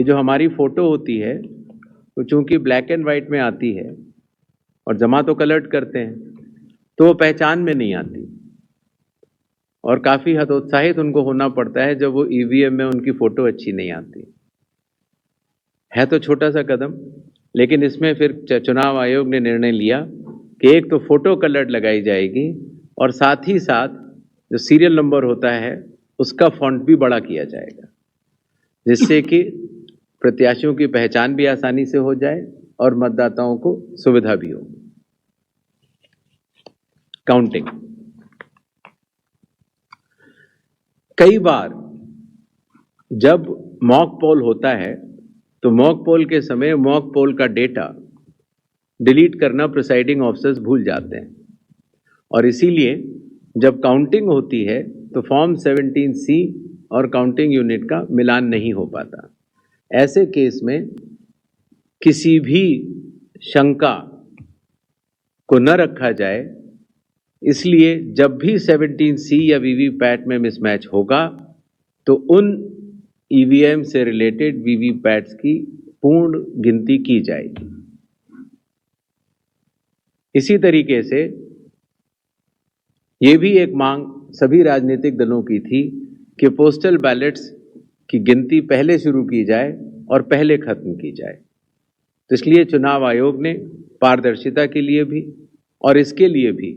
कि जो हमारी फोटो होती है वो चूंकि ब्लैक एंड वाइट में आती है और जमा तो कलर्ड करते हैं तो वो पहचान में नहीं आती और काफी हतोत्साहित उनको होना पड़ता है जब वो ईवीएम में उनकी फोटो अच्छी नहीं आती है। तो छोटा सा कदम, लेकिन इसमें फिर चुनाव आयोग ने निर्णय लिया कि एक तो फोटो कलर्ड लगाई जाएगी और साथ ही साथ जो सीरियल नंबर होता है उसका फॉन्ट भी बड़ा किया जाएगा, जिससे कि प्रत्याशियों की पहचान भी आसानी से हो जाए और मतदाताओं को सुविधा भी हो। काउंटिंग, कई बार जब मॉक पोल होता है तो मॉक पोल के समय मॉक पोल का डेटा डिलीट करना प्रिसाइडिंग ऑफिसर्स भूल जाते हैं और इसीलिए जब काउंटिंग होती है तो फॉर्म 17C और काउंटिंग यूनिट का मिलान नहीं हो पाता। ऐसे केस में किसी भी शंका को न रखा जाए, इसलिए जब भी 17C या वीवीपैट में मिसमैच होगा तो उन ईवीएम से रिलेटेड वीवीपैट्स की पूर्ण गिनती की जाएगी। इसी तरीके से ये भी एक मांग सभी राजनीतिक दलों की थी कि पोस्टल बैलेट्स की गिनती पहले शुरू की जाए और पहले खत्म की जाए। तो इसलिए चुनाव आयोग ने पारदर्शिता के लिए भी और इसके लिए भी,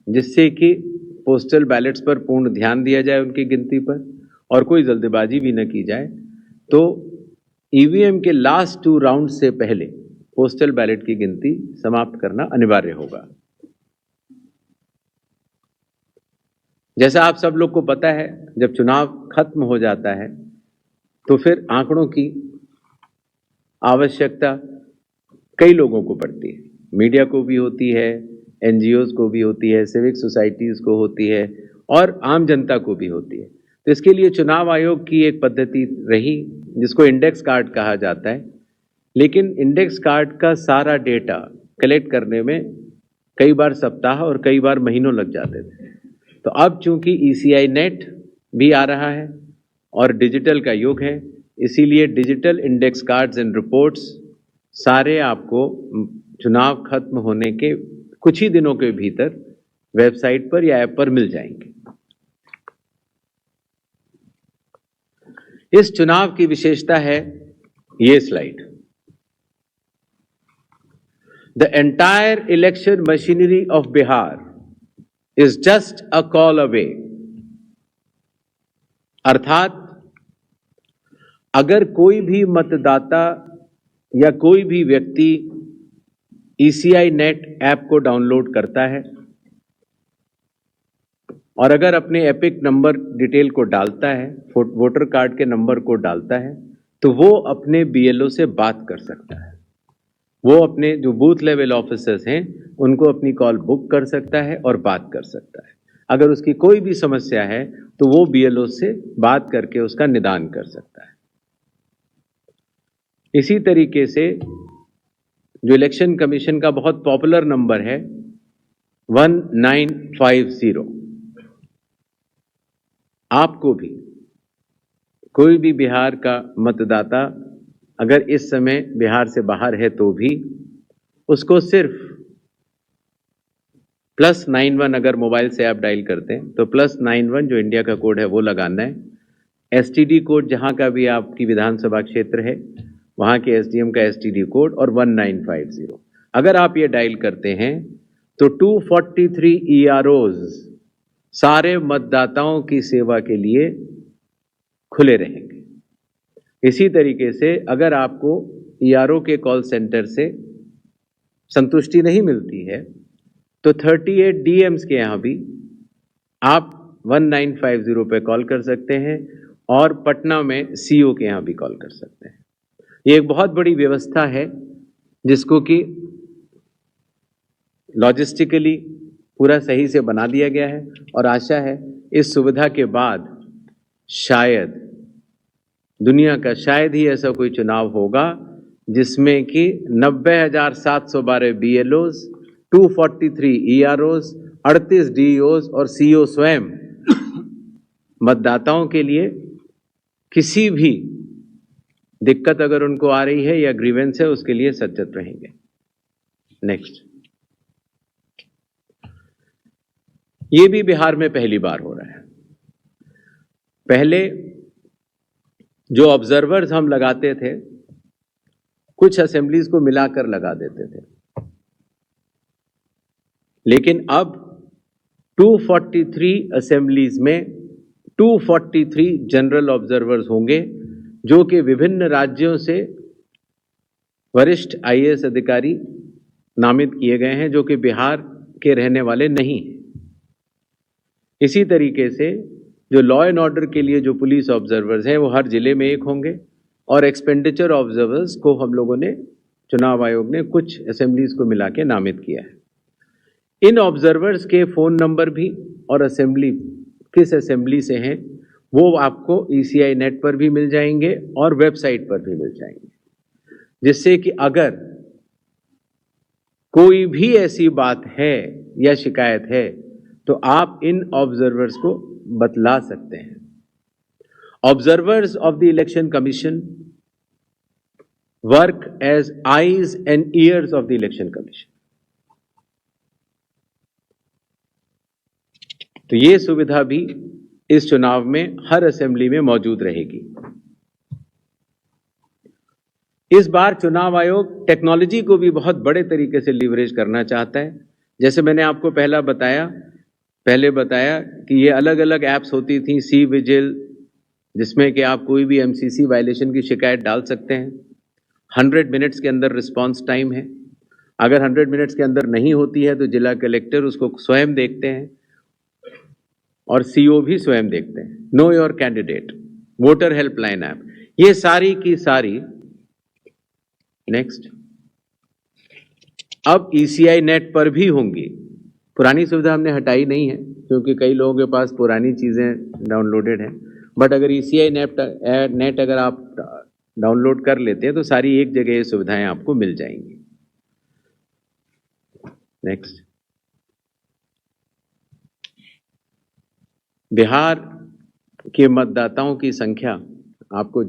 जिससे कि पोस्टल बैलेट्स पर पूर्ण ध्यान दिया जाए उनकी गिनती पर और कोई जल्दबाजी भी न की जाए, तो ईवीएम के लास्ट 2 राउंड से पहले पोस्टल बैलेट की गिनती समाप्त करना अनिवार्य होगा। जैसा आप सब लोग को पता है, जब चुनाव खत्म हो जाता है तो फिर आंकड़ों की आवश्यकता कई लोगों को पड़ती है। मीडिया को भी होती है, एनजीओज को भी होती है, सिविक सोसाइटीज को होती है और आम जनता को भी होती है। तो इसके लिए चुनाव आयोग की एक पद्धति रही जिसको इंडेक्स कार्ड कहा जाता है, लेकिन इंडेक्स कार्ड का सारा डेटा कलेक्ट करने में कई बार सप्ताह और कई बार महीनों लग जाते थे। तो अब चूंकि ECI नेट भी आ रहा है और डिजिटल का युग है, इसीलिए digital index cards and reports सारे आपको चुनाव खत्म होने के कुछ ही दिनों के भीतर वेबसाइट पर या ऐप पर मिल जाएंगे। इस चुनाव की विशेषता है ये slide. The entire election machinery of Bihar is just a call away. अर्थात अगर कोई भी मतदाता या कोई भी व्यक्ति ECI नेट ऐप को डाउनलोड करता है और अगर अपने एपिक नंबर डिटेल को डालता है, वोटर कार्ड के नंबर को डालता है, तो वो अपने BLO से बात कर सकता है। वो अपने जो बूथ लेवल ऑफिसर्स हैं उनको अपनी कॉल बुक कर सकता है और बात कर सकता है। अगर उसकी कोई भी समस्या है तो वो BLO से बात करके उसका निदान कर सकता है। इसी तरीके से जो इलेक्शन कमीशन का बहुत पॉपुलर नंबर है 1950, आपको भी कोई भी बिहार का मतदाता अगर इस समय बिहार से बाहर है तो भी उसको सिर्फ +91 अगर मोबाइल से आप डायल करते हैं तो +91 जो इंडिया का कोड है वो लगाना है। STD कोड जहां का भी आपकी विधानसभा क्षेत्र है वहां के SDM का STD कोड और 1950 अगर आप ये डायल करते हैं तो 243 EROs सारे मतदाताओं की सेवा के लिए खुले रहेंगे। इसी तरीके से अगर आपको ERO के कॉल सेंटर से संतुष्टि नहीं मिलती है तो 38 DMs के यहाँ भी आप 1950 पे कॉल कर सकते हैं और पटना में CO के यहाँ भी कॉल कर सकते हैं। ये एक बहुत बड़ी व्यवस्था है जिसको कि लॉजिस्टिकली पूरा सही से बना दिया गया है और आशा है इस सुविधा के बाद शायद दुनिया का शायद ही ऐसा कोई चुनाव होगा जिसमें कि 90,712 BLOs, 243 EROs, 38 DEOs और CO स्वयं मतदाताओं के लिए किसी भी दिक्कत अगर उनको आ रही है या ग्रीवेंस है उसके लिए सचेत रहेंगे। नेक्स्ट, ये भी बिहार में पहली बार हो रहा है। पहले जो ऑब्जर्वर्स हम लगाते थे, कुछ असेंबलीज को मिलाकर लगा देते थे, लेकिन अब 243 असेंबलीज में 243 जनरल ऑब्जर्वर्स होंगे, जो कि विभिन्न राज्यों से वरिष्ठ आईएएस अधिकारी नामित किए गए हैं, जो कि बिहार के रहने वाले नहीं हैं। इसी तरीके से जो लॉ एंड ऑर्डर के लिए जो पुलिस ऑब्जर्वर्स हैं वो हर जिले में एक होंगे, और एक्सपेंडिचर ऑब्जर्वर्स को हम लोगों ने, चुनाव आयोग ने कुछ असेंबलीज को मिला के नामित किया है। इन ऑब्जर्वर्स के फोन नंबर भी और असेंबली किस असेंबली से हैं वो आपको ECI नेट पर भी मिल जाएंगे और वेबसाइट पर भी मिल जाएंगे, जिससे कि अगर कोई भी ऐसी बात है या शिकायत है तो आप इन ऑब्जर्वर्स को बतला सकते हैं। Observers of the election commission work as eyes and ears of the election commission. तो ये सुविधा भी इस चुनाव में हर असेंबली में मौजूद रहेगी। इस बार चुनाव आयोग टेक्नोलॉजी को भी बहुत बड़े तरीके से लीवरेज करना चाहता है। जैसे मैंने आपको पहले बताया कि ये अलग अलग ऐप्स होती थी, सी विजिल, जिसमें कि आप कोई भी MCC वायलेशन की शिकायत डाल सकते हैं। 100 मिनट्स के अंदर रिस्पांस टाइम है। अगर 100 मिनट्स के अंदर नहीं होती है तो जिला कलेक्टर उसको स्वयं देखते हैं और CO भी स्वयं देखते हैं। Know your candidate, voter helpline app, ये सारी की सारी। नेक्स्ट, अब ECI नेट पर भी होंगी। पुरानी सुविधा हमने हटाई नहीं है क्योंकि कई लोगों के पास पुरानी चीजें डाउनलोडेड हैं, बट अगर ECI नेट अगर आप डाउनलोड कर लेते हैं तो सारी एक जगह ये सुविधाएं आपको मिल जाएंगी। नेक्स्ट, बिहार के मतदाताओं की संख्या आपको